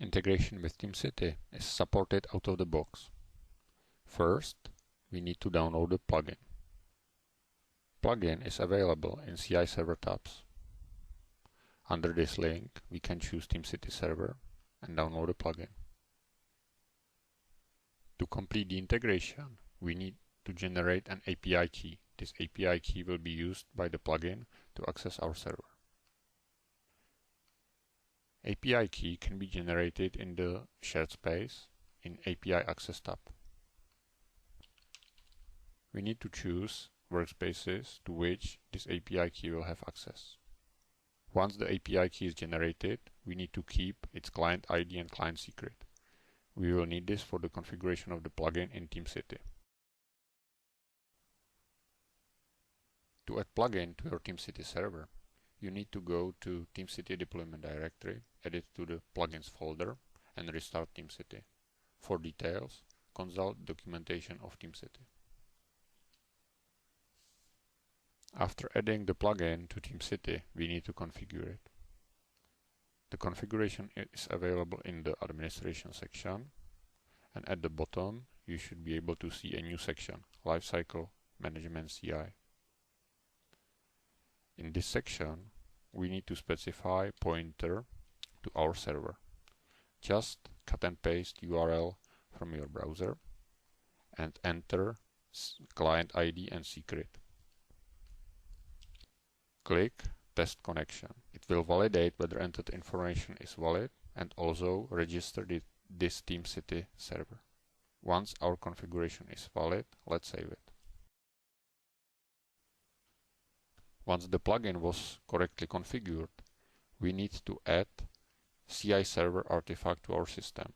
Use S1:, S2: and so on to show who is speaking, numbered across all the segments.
S1: Integration with TeamCity is supported out of the box. First, we need to download the plugin. Plugin is available in CI server tabs. Under this link, we can choose TeamCity server and download the plugin. To complete the integration, we need to generate an API key. This API key will be used by the plugin to access our server. API key can be generated in the shared space in API Access tab. We need to choose workspaces to which this API key will have access. Once the API key is generated, we need to keep its client ID and client secret. We will need this for the configuration of the plugin in TeamCity. To add plugin to your TeamCity server, you need to go to TeamCity deployment directory, add it to the plugins folder, and restart TeamCity. For details, consult documentation of TeamCity. After adding the plugin to TeamCity, we need to configure it. The configuration is available in the administration section, and at the bottom you should be able to see a new section, Lifecycle Management CI. In this section, we need to specify pointer to our server. Just cut and paste URL from your browser and enter client ID and secret. Click Test Connection. It will validate whether entered information is valid and also register this TeamCity server. Once our configuration is valid, let's save it. Once the plugin was correctly configured, we need to add CI server artifact to our system.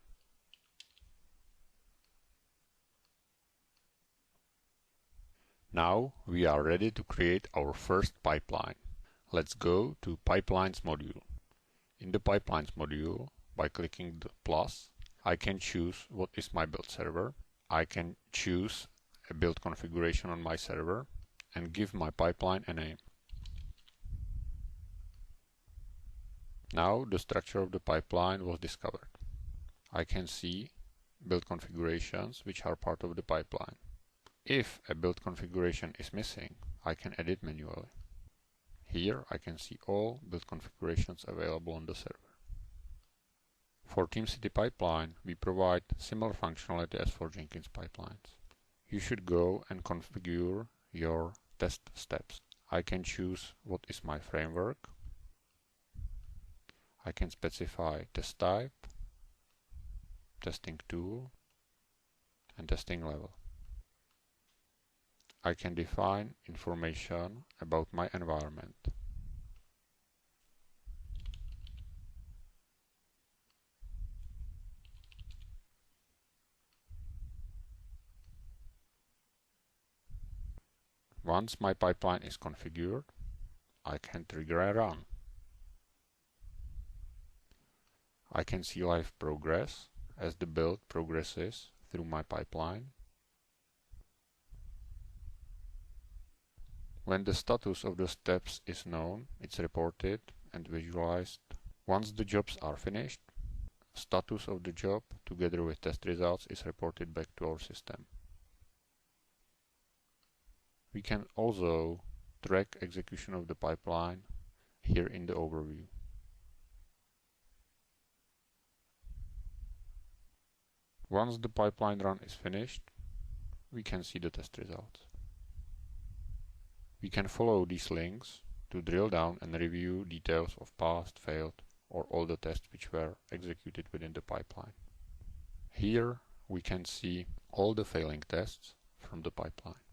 S1: Now we are ready to create our first pipeline. Let's go to Pipelines module. In the Pipelines module, by clicking the plus, I can choose what is my build server. I can choose a build configuration on my server and give my pipeline a name. Now the structure of the pipeline was discovered. I can see build configurations which are part of the pipeline. If a build configuration is missing, I can edit manually. Here I can see all build configurations available on the server. For TeamCity pipeline, we provide similar functionality as for Jenkins pipelines. You should go and configure your test steps. I can choose what is my framework. I can specify test type, testing tool, and testing level. I can define information about my environment. Once my pipeline is configured, I can trigger a run. I can see live progress as the build progresses through my pipeline. When the status of the steps is known, it's reported and visualized. Once the jobs are finished, status of the job together with test results is reported back to our system. We can also track execution of the pipeline here in the overview. Once the pipeline run is finished, we can see the test results. We can follow these links to drill down and review details of passed, failed, or all the tests which were executed within the pipeline. Here we can see all the failing tests from the pipeline.